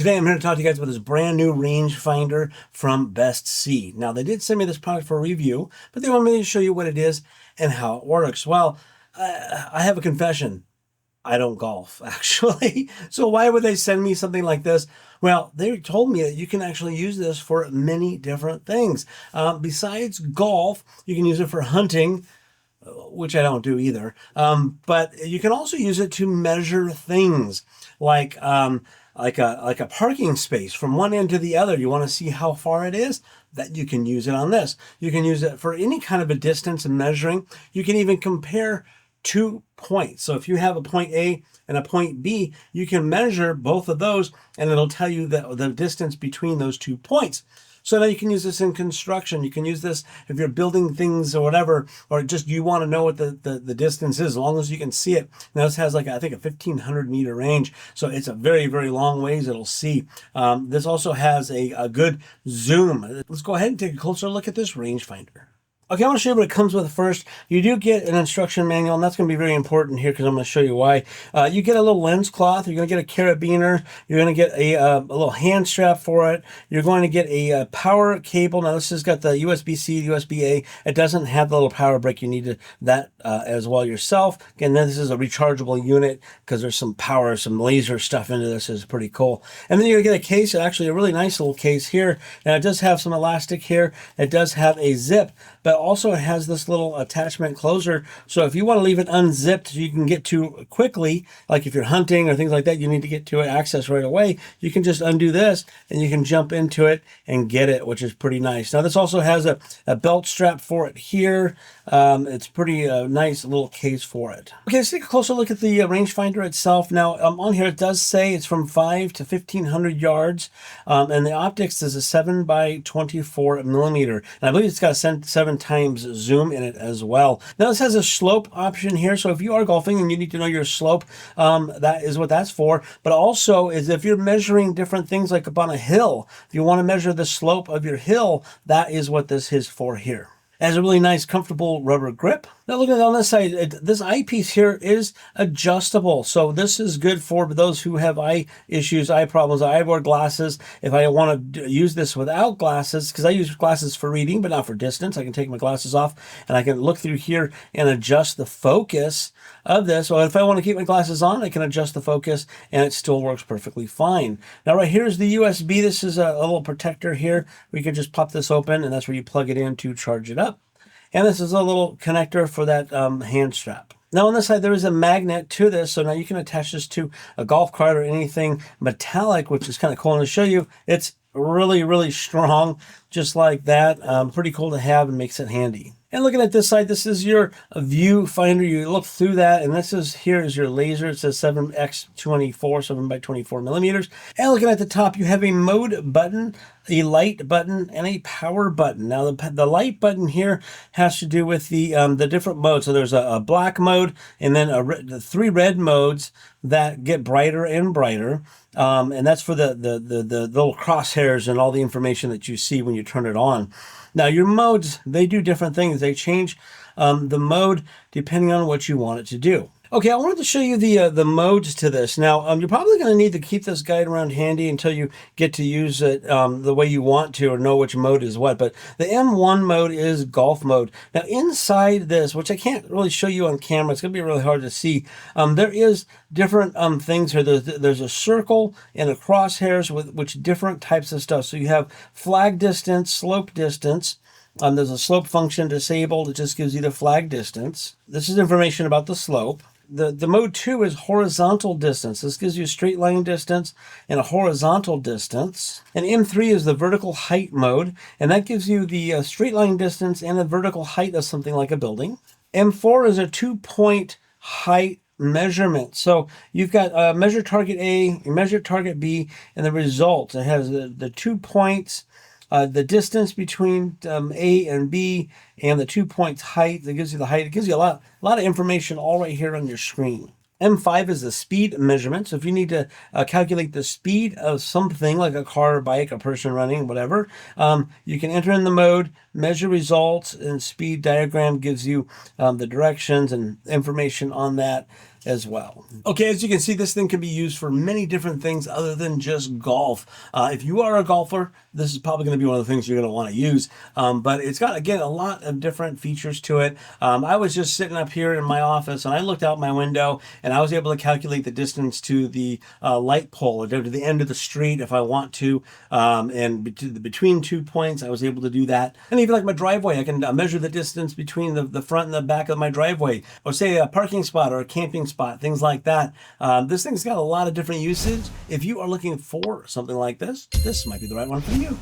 Today I'm here to talk to you guys about this brand new rangefinder from Best C. Now they did send me this product for a review, but they want me to show you what it is and how it works. Well, I have a confession. I don't golf, actually. So why would they send me something like this? Well, they told me that you can actually use this for many different things. Besides golf, you can use it for hunting, which I don't do either. But you can also use it to measure things like a parking space from one end to the other. You want to see how far it is, that you can use it on this. You can use it for any kind of a distance and measuring. You can even compare 2 points. So if you have a point A and a point B, you can measure both of those and it'll tell you the distance between those 2 points. So now you can use this in construction. You can use this if you're building things or whatever, or just you want to know what the distance is, as long as you can see it. Now this has like, I think, a 1,500 meter range. So it's a very, very long ways it'll see. This also has a good zoom. Let's go ahead and take a closer look at this rangefinder. Okay, I want to show you what it comes with first. You do get an instruction manual, and that's going to be very important here because I'm going to show you why. You get a little lens cloth. You're going to get a carabiner. You're going to get a little hand strap for it. You're going to get a power cable. Now, this has got the USB-C, USB-A. It doesn't have the little power brick. You need that as well yourself. Again, this is a rechargeable unit because there's some power, some laser stuff into this. It's pretty cool. And then you're going to get a case, actually a really nice little case here. Now, it does have some elastic here. It does have a zip, but also it has this little attachment closer, so if you want to leave it unzipped you can get to quickly, like if you're hunting or things like that, you need to get to it, access right away, you can just undo this and you can jump into it and get it, which is pretty nice. Now this also has a belt strap for it here. It's pretty nice little case for it. Okay, let's take a closer look at the rangefinder itself. Now on here it does say it's from 5 to 1,500 yards, and the optics is a 7 by 24 millimeter, and I believe it's got a 7 times zoom in it as well. Now this has a slope option here, so if you are golfing and you need to know your slope, that is what that's for. But also is if you're measuring different things like up on a hill, if you want to measure the slope of your hill, that is what this is for here. It has a really nice, comfortable rubber grip. Now looking on this side, this eyepiece here is adjustable. So this is good for those who have eye issues, eye problems. I wear glasses. If I want to use this without glasses, because I use glasses for reading, but not for distance, I can take my glasses off and I can look through here and adjust the focus of this. Or if I want to keep my glasses on, I can adjust the focus and it still works perfectly fine. Now right here is the USB. This is a little protector here. We can just pop this open and that's where you plug it in to charge it up. And this is a little connector for that hand strap. Now on this side there is a magnet to this, so now you can attach this to a golf cart or anything metallic, which is kind of cool. And to show you, it's really, really strong, just like that. Pretty cool to have and makes it handy. And looking at this side, this is your viewfinder. You look through that, and this is here is your laser. It says 7x24, 7 by 24 millimeters. And looking at the top, you have a mode button, a light button, and a power button. Now, the light button here has to do with the different modes. So there's a black mode, and then the 3 red modes that get brighter and brighter. And that's for the little crosshairs and all the information that you see when you turn it on. Now your modes, they do different things. They change the mode depending on what you want it to do. Okay, I wanted to show you the modes to this. Now, you're probably going to need to keep this guide around handy until you get to use it the way you want to or know which mode is what. But the M1 mode is golf mode. Now, inside this, which I can't really show you on camera, it's going to be really hard to see. There is different things here. There's a circle and a crosshairs with which different types of stuff. So you have flag distance, slope distance. There's a slope function disabled. It just gives you the flag distance. This is information about the slope. The mode 2 is horizontal distance. This gives you a straight line distance and a horizontal distance. And M3 is the vertical height mode, and that gives you the straight line distance and the vertical height of something like a building. M4 is a 2-point height measurement. So you've got measure target A, measure target B, and the result. It has the 2 points, the distance between A and B, and the 2 points height. That gives you the height. It gives you a lot of information all right here on your screen. M5 is the speed measurement. So if you need to calculate the speed of something like a car, a bike, a person running, whatever, you can enter in the mode, measure results, and speed diagram gives you the directions and information on that. as well. Okay, as you can see, this thing can be used for many different things other than just golf. If you are a golfer, this is probably going to be one of the things you're going to want to use. But it's got, again, a lot of different features to it. I was just sitting up here in my office and I looked out my window and I was able to calculate the distance to the light pole or to the end of the street if I want to. And between 2 points, I was able to do that. And even like my driveway, I can measure the distance between the front and the back of my driveway, or say a parking spot or a camping spot, things like that. This thing's got a lot of different usage. If you are looking for something like this might be the right one for you.